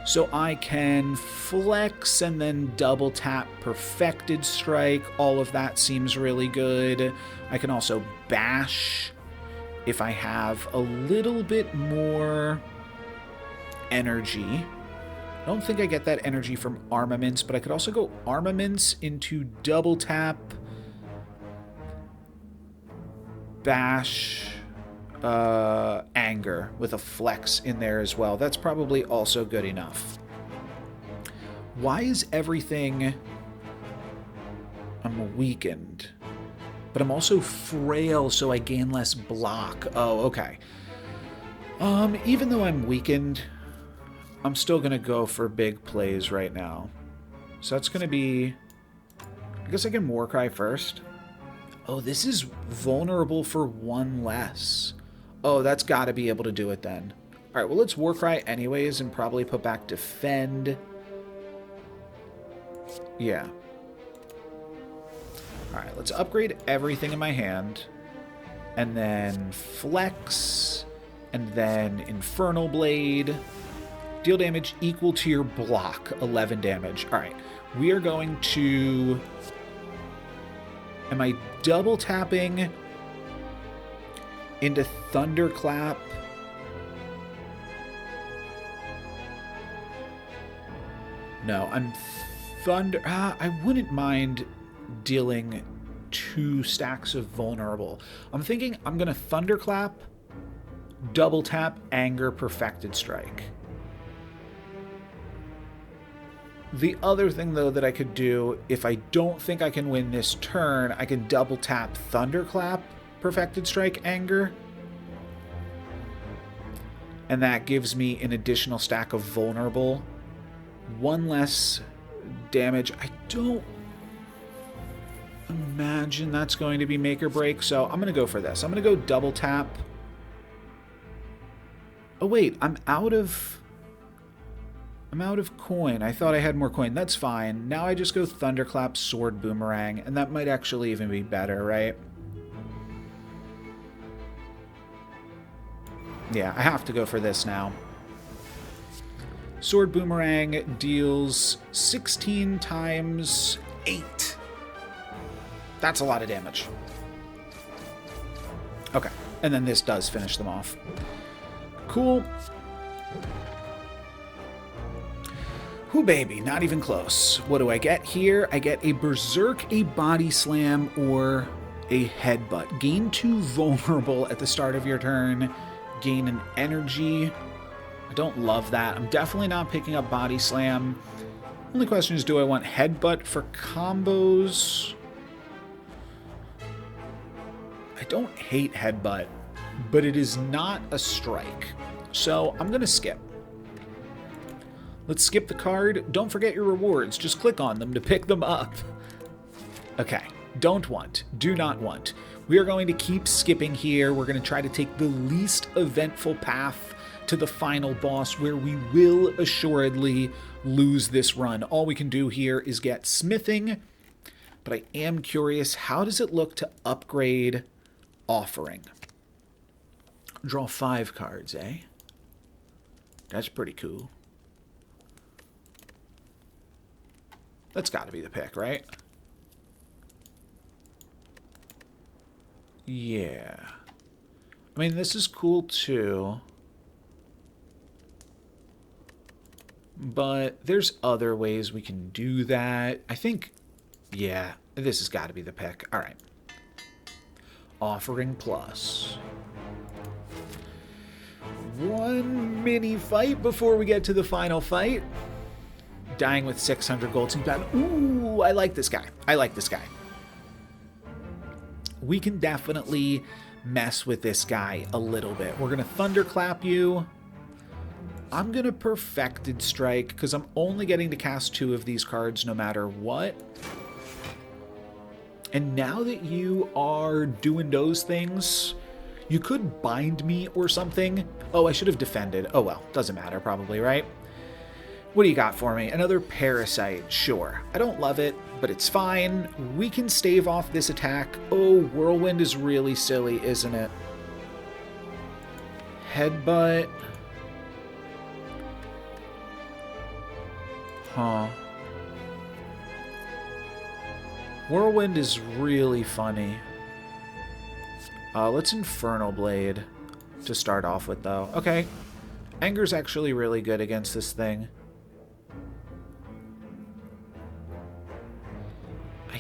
A: So I can flex and then double tap Perfected Strike. All of that seems really good. I can also bash if I have a little bit more energy. I don't think I get that energy from armaments, but I could also go armaments into double tap, bash, anger with a flex in there as well. That's probably also good enough. Why is everything... I'm weakened, but I'm also frail, so I gain less block. Oh, okay. Even though I'm weakened, I'm still going to go for big plays right now. So that's going to be... I guess I can Warcry first. Oh, this is vulnerable for 1 less. Oh, that's got to be able to do it then. All right, well, let's Warcry anyways and probably put back Defend. Yeah. All right, let's upgrade everything in my hand. And then Flex. And then Infernal Blade. Deal damage equal to your block. 11 damage. All right, we are going to... Am I double tapping into Thunderclap? No, I'm I wouldn't mind dealing 2 stacks of vulnerable. I'm thinking I'm going to Thunderclap, double tap, Anger, Perfected Strike. The other thing, though, that I could do, if I don't think I can win this turn, I can double tap Thunderclap, Perfected Strike, Anger. And that gives me an additional stack of vulnerable. 1 less damage. I don't imagine that's going to be make or break, so I'm going to go for this. I'm going to go double tap. Oh, wait, I'm out of coin. I thought I had more coin. That's fine. Now I just go Thunderclap, Sword Boomerang, and that might actually even be better, right? Yeah, I have to go for this now. Sword Boomerang deals 16 times 8. That's a lot of damage. Okay, and then this does finish them off. Cool. Whoo, baby, not even close. What do I get here? I get a Berserk, a Body Slam, or a Headbutt. Gain 2 vulnerable at the start of your turn. Gain an energy. I don't love that. I'm definitely not picking up Body Slam. Only question is, do I want Headbutt for combos? I don't hate Headbutt, but it is not a strike. So I'm going to skip. Let's skip the card. Don't forget your rewards. Just click on them to pick them up. Okay. Don't want. Do not want. We are going to keep skipping here. We're going to try to take the least eventful path to the final boss, where we will assuredly lose this run. All we can do here is get smithing, but I am curious, how does it look to upgrade Offering? Draw 5 cards, eh? That's pretty cool. That's got to be the pick, right? Yeah. I mean, this is cool too. But there's other ways we can do that. I think, yeah, this has got to be the pick. All right. Offering plus. One mini fight before we get to the final fight. Dying with 600 gold seems bad. Ooh, I like this guy. I like this guy. We can definitely mess with this guy a little bit. We're going to Thunderclap you. I'm going to Perfected Strike because I'm only getting to cast 2 of these cards no matter what. And now that you are doing those things, you could bind me or something. Oh, I should have defended. Oh, well, doesn't matter probably, right? What do you got for me? Another Parasite. Sure. I don't love it, but it's fine. We can stave off this attack. Oh, Whirlwind is really silly, isn't it? Headbutt. Huh. Whirlwind is really funny. Let's Infernal Blade to start off with, though. Okay. Anger's actually really good against this thing. I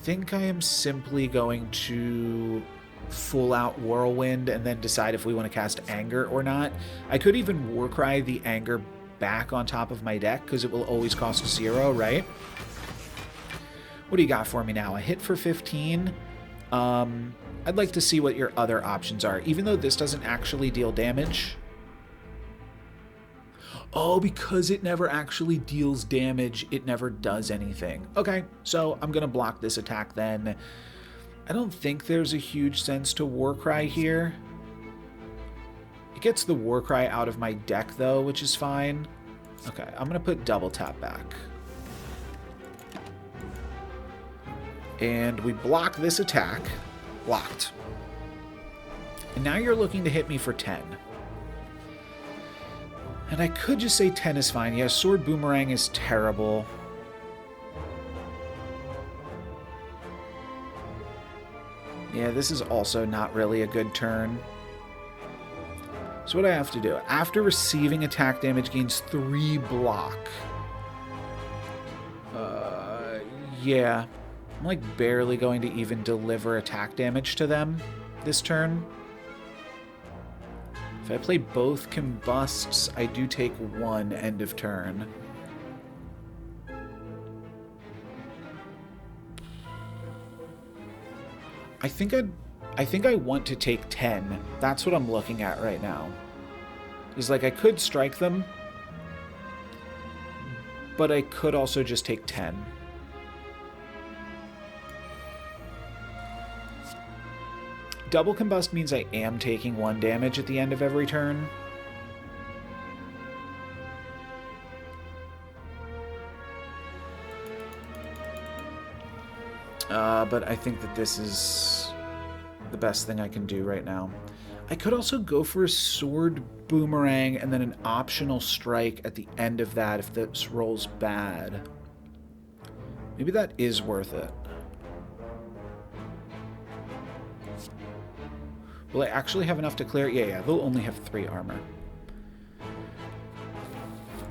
A: think I am simply going to full out Whirlwind and then decide if we want to cast Anger or not. I could even Warcry the Anger back on top of my deck because it will always cost 0, right? What do you got for me now? A hit for 15. I'd like to see what your other options are, even though this doesn't actually deal damage. Oh, because it never actually deals damage, it never does anything. Okay, so I'm going to block this attack then. I don't think there's a huge sense to Warcry here. It gets the Warcry out of my deck, though, which is fine. Okay, I'm going to put Double Tap back. And we block this attack. Blocked. And now you're looking to hit me for 10. And I could just say 10 is fine. Yeah, Sword Boomerang is terrible. Yeah, this is also not really a good turn. So what do I have to do? After receiving attack damage, gains 3 block. Yeah. I'm like barely going to even deliver attack damage to them this turn. If I play both Combusts, I do take 1 end of turn. I think I want to take 10. That's what I'm looking at right now. Is like I could strike them, but I could also just take 10. Double Combust means I am taking 1 damage at the end of every turn. But I think that this is the best thing I can do right now. I could also go for a Sword Boomerang and then an optional strike at the end of that if this rolls bad. Maybe that is worth it. Will I actually have enough to clear it? Yeah, they'll only have 3 armor.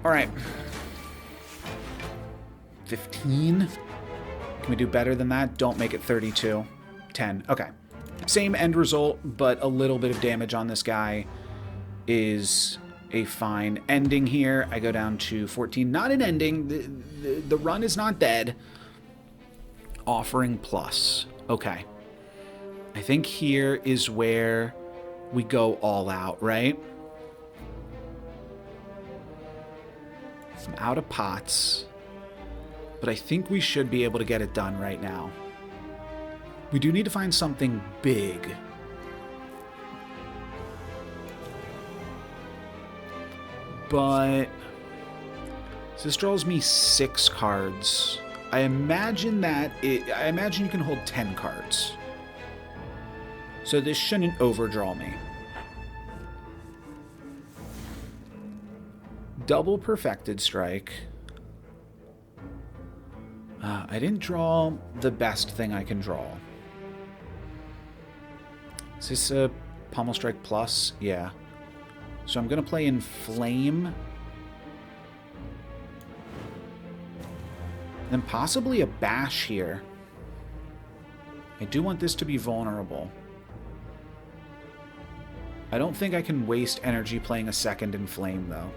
A: Alright. 15? Can we do better than that? Don't make it 32. 10. Okay. Same end result, but a little bit of damage on this guy is a fine ending here. I go down to 14. Not an ending. The run is not dead. Offering plus. Okay. I think here is where we go all out, right? I'm out of pots, but I think we should be able to get it done right now. We do need to find something big. But So this draws me 6 cards. I imagine you can hold 10 cards. So this shouldn't overdraw me. Double Perfected Strike. I didn't draw the best thing I can draw. Is this a Pommel Strike Plus? Yeah. So I'm going to play Inflame. Then possibly a Bash here. I do want this to be vulnerable. I don't think I can waste energy playing a second Inflame, though.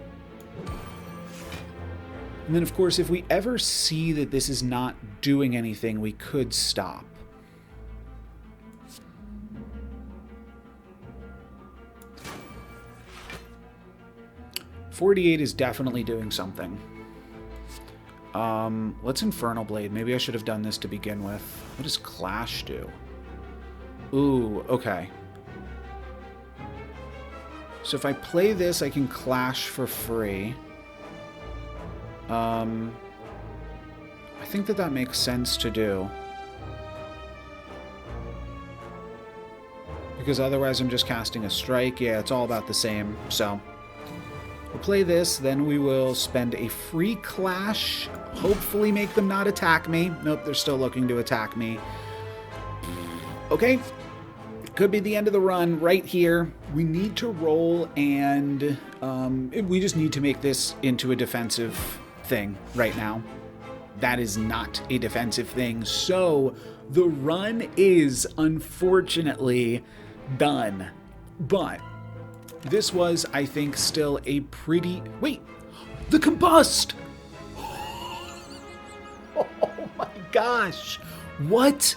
A: And then, of course, if we ever see that this is not doing anything, we could stop. .48 is definitely doing something. Let's Infernal Blade. Maybe I should have done this to begin with. What does Clash do? Ooh, okay. So if I play this, I can Clash for free. I think that makes sense to do. Because otherwise I'm just casting a strike. Yeah, it's all about the same. So we'll play this, then we will spend a free Clash. Hopefully make them not attack me. Nope, they're still looking to attack me. Okay. Could be the end of the run right here. We need to roll, and we just need to make this into a defensive thing right now. That is not a defensive thing. So the run is unfortunately done. But this was, I think, still a pretty... Wait! The Combust! Oh my gosh! What?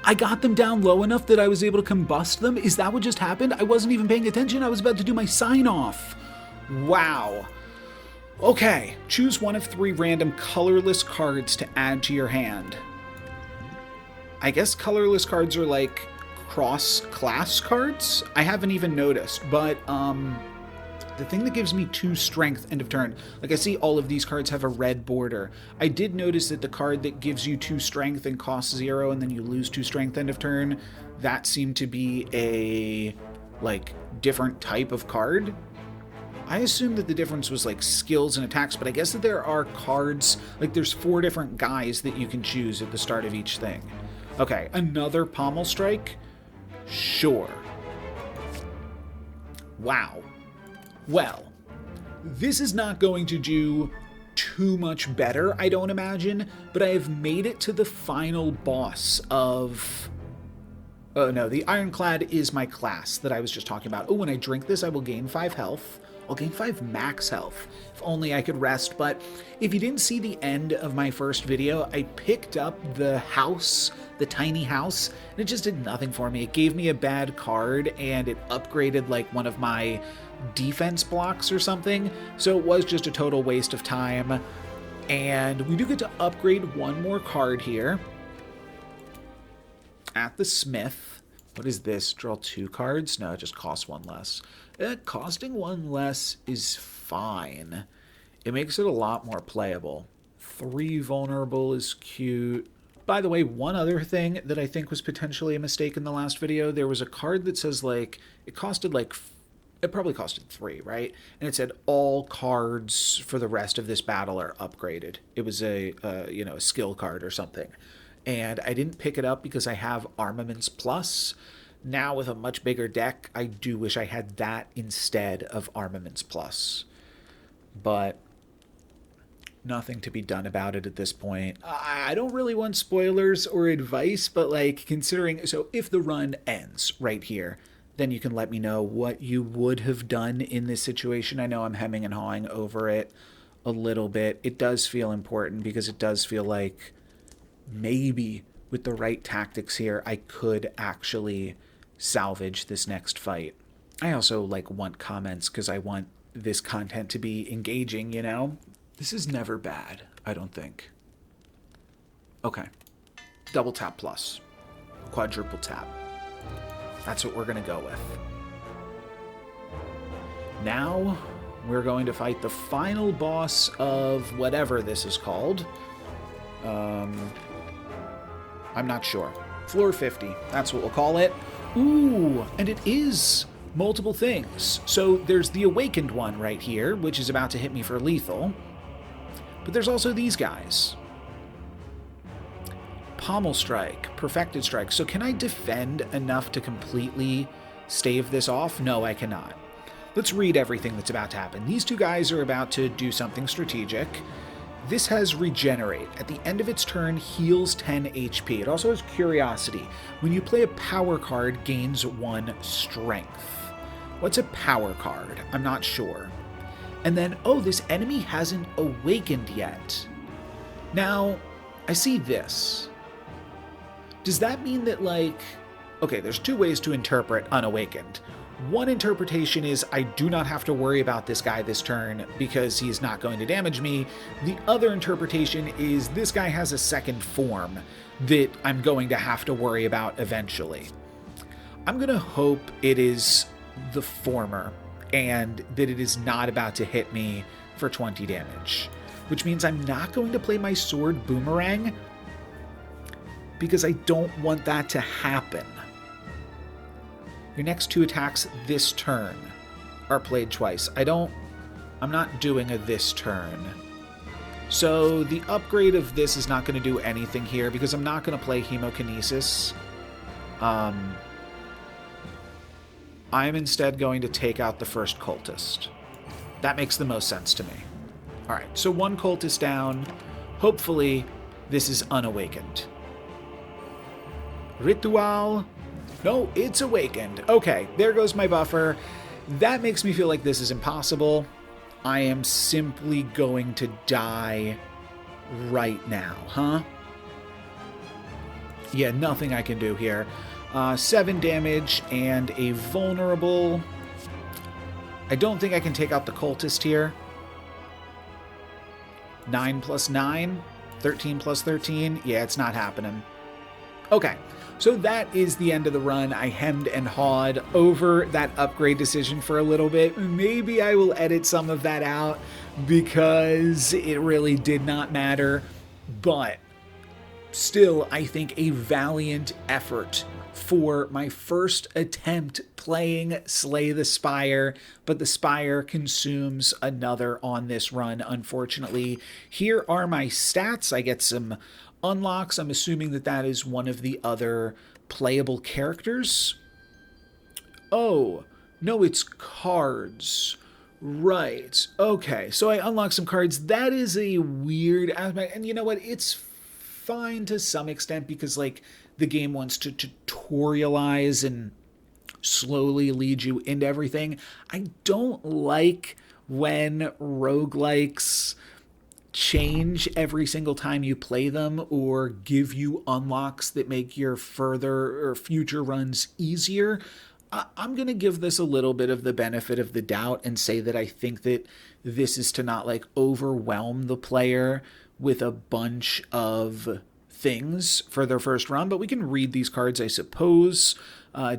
A: I got them down low enough that I was able to combust them? Is that what just happened? I wasn't even paying attention. I was about to do my sign-off. Wow. Okay. Choose one of 3 random colorless cards to add to your hand. I guess colorless cards are like cross-class cards? I haven't even noticed, but the thing that gives me 2 strength end of turn, like I see all of these cards have a red border. I did notice that the card that gives you 2 strength and costs 0 and then you lose 2 strength end of turn, that seemed to be a like different type of card. I assumed that the difference was like skills and attacks, but I guess that there are cards, like there's 4 different guys that you can choose at the start of each thing. Okay, another Pommel Strike? Sure. Wow. Well, this is not going to do too much better, I don't imagine, but I have made it to the final boss of... Oh no, the Ironclad is my class that I was just talking about. Oh, when I drink this, I will gain 5 health. I'll gain 5 max health. If only I could rest, but if you didn't see the end of my first video, I picked up the house, the tiny house, and it just did nothing for me. It gave me a bad card, and it upgraded like one of my defense blocks or something, so it was just a total waste of time. And we do get to upgrade one more card here at the Smith. What is this? Draw 2 cards? No, it just costs 1 less. Costing 1 less is fine. It makes it a lot more playable. 3 vulnerable is cute. By the way, one other thing that I think was potentially a mistake in the last video, there was a card that says like, it probably costed 3, right? And it said all cards for the rest of this battle are upgraded. It was a skill card or something. And I didn't pick it up because I have Armaments Plus. Now with a much bigger deck, I do wish I had that instead of Armaments Plus. But nothing to be done about it at this point. I don't really want spoilers or advice, but like considering, so if the run ends right here, then you can let me know what you would have done in this situation. I know I'm hemming and hawing over it a little bit. It does feel important because it does feel like maybe with the right tactics here, I could actually salvage this next fight. I also like want comments because I want this content to be engaging, you know? This is never bad, I don't think. Okay. Double tap plus. Quadruple tap. That's what we're going to go with. Now, We're going to fight the final boss of whatever this is called. I'm not sure. Floor 50, that's what we'll call it. Ooh, and it is multiple things. So there's the awakened one right here, which is about to hit me for lethal. But there's also these guys. Pommel Strike, Perfected Strike. So can I defend enough to completely stave this off? No, I cannot. Let's read everything that's about to happen. These two guys are about to do something strategic. This has Regenerate. At the end of its turn, heals 10 HP. It also has Curiosity. When you play a power card, gains 1 Strength. What's a power card? I'm not sure. And then, oh, this enemy hasn't awakened yet. Now, I see this. Does that mean that, like... Okay, there's 2 ways to interpret unawakened. One interpretation is I do not have to worry about this guy this turn because he's not going to damage me. The other interpretation is this guy has a second form that I'm going to have to worry about eventually. I'm going to hope it is the former and that it is not about to hit me for 20 damage, which means I'm not going to play my sword Boomerang because I don't want that to happen. Your next 2 attacks this turn are played twice. I'm not doing a this turn. So the upgrade of this is not going to do anything here because I'm not going to play Hemokinesis. I'm instead going to take out the first cultist. That makes the most sense to me. Alright, so 1 cultist down. Hopefully this is unawakened. Ritual. No, it's awakened. Okay, there goes my buffer. That makes me feel like this is impossible. I am simply going to die right now, huh? Yeah, nothing I can do here. 7 damage and a vulnerable. I don't think I can take out the cultist here. 9 plus 9? 13 plus 13? Yeah, it's not happening. Okay. So that is the end of the run. I hemmed and hawed over that upgrade decision for a little bit. Maybe I will edit some of that out because it really did not matter. But still, I think a valiant effort for my first attempt playing Slay the Spire, but the Spire consumes another on this run, unfortunately. Here are my stats. I get some unlocks. I'm assuming that that is one of the other playable characters. Oh, no, it's cards. Right. Okay, so I unlock some cards. That is a weird aspect. And you know what? It's fine to some extent because, like, the game wants to tutorialize and slowly lead you into everything. I don't like when roguelikes change every single time you play them or give you unlocks that make your further or future runs easier. I'm going to give this a little bit of the benefit of the doubt and say that I think that this is to not like overwhelm the player with a bunch of things for their first run, but we can read these cards, I suppose.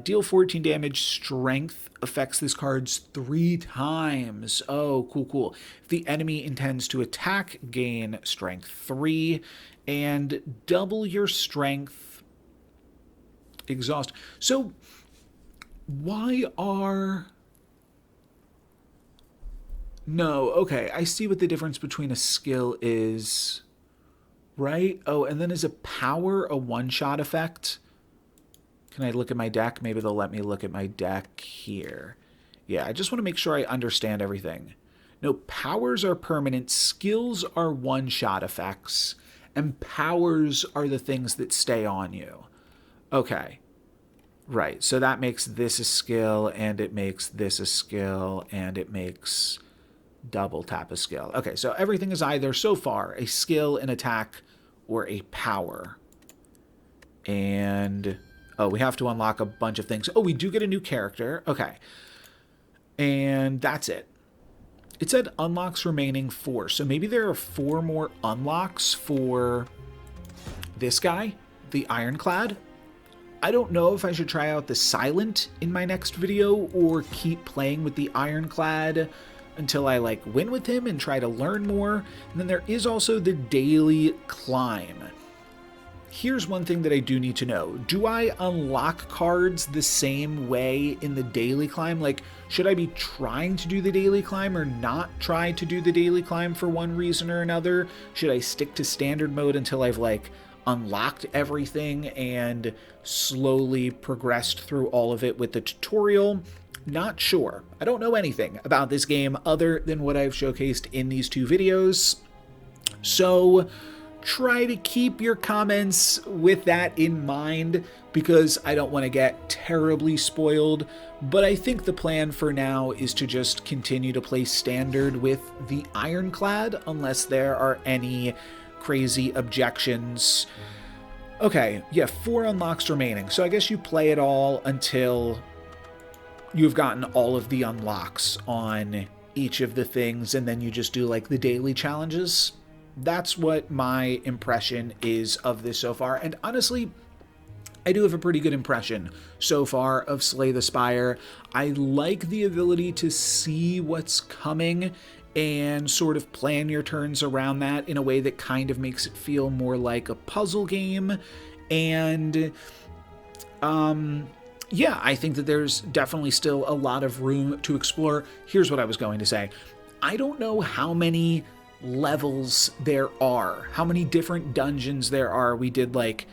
A: Deal 14 damage. Strength affects these cards 3 times. Oh, cool. If the enemy intends to attack, gain strength 3 and double your strength. Exhaust. So why are... No, okay, I see what the difference between a skill is, right? Oh, and then is a power a one-shot effect? Can I look at my deck? Maybe they'll let me look at my deck here. Yeah, I just want to make sure I understand everything. No, powers are permanent, skills are one-shot effects, and powers are the things that stay on you. Okay. Right, so that makes this a skill, and it makes this a skill, and it makes double tap a skill. Okay, so everything is either, so far, a skill, an attack, or a power. And... oh, we have to unlock a bunch of things. Oh, we do get a new character. Okay. And that's it. It said unlocks remaining 4. So maybe there are 4 more unlocks for this guy, the Ironclad. I don't know if I should try out the Silent in my next video or keep playing with the Ironclad until I like win with him and try to learn more. And then there is also the daily climb. Here's one thing that I do need to know. Do I unlock cards the same way in the daily climb? Like, should I be trying to do the daily climb or not try to do the daily climb for one reason or another? Should I stick to standard mode until I've like unlocked everything and slowly progressed through all of it with the tutorial? Not sure. I don't know anything about this game other than what I've showcased in these 2 videos. So try to keep your comments with that in mind, because I don't want to get terribly spoiled, but I think the plan for now is to just continue to play standard with the Ironclad unless there are any crazy objections. Okay, yeah, 4 unlocks remaining, so I guess you play it all until you've gotten all of the unlocks on each of the things, and then you just do like the daily challenges. That's what my impression is of this so far. And honestly, I do have a pretty good impression so far of Slay the Spire. I like the ability to see what's coming and sort of plan your turns around that in a way that kind of makes it feel more like a puzzle game. And yeah, I think that there's definitely still a lot of room to explore. Here's what I was going to say. I don't know how many levels there are, how many different dungeons there are. We did like,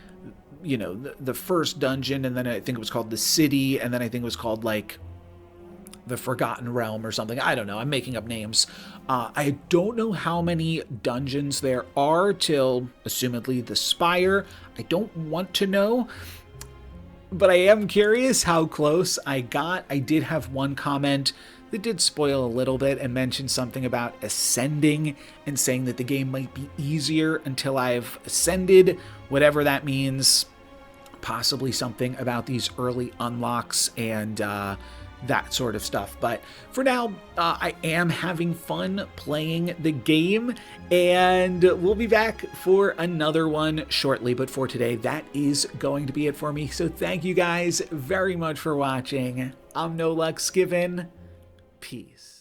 A: you know, the first dungeon, and then I think it was called the city, and then I think it was called like the Forgotten Realm or something. I don't know. I'm making up names. I don't know how many dungeons there are till, assumedly, the Spire. I don't want to know, but I am curious how close I got. I did have one comment that did spoil a little bit and mention something about ascending and saying that the game might be easier until I've ascended, whatever that means. Possibly something about these early unlocks and that sort of stuff. But for now, I am having fun playing the game, and we'll be back for another one shortly. But for today, that is going to be it for me. So thank you guys very much for watching. I'm NoLucksGiven. Peace.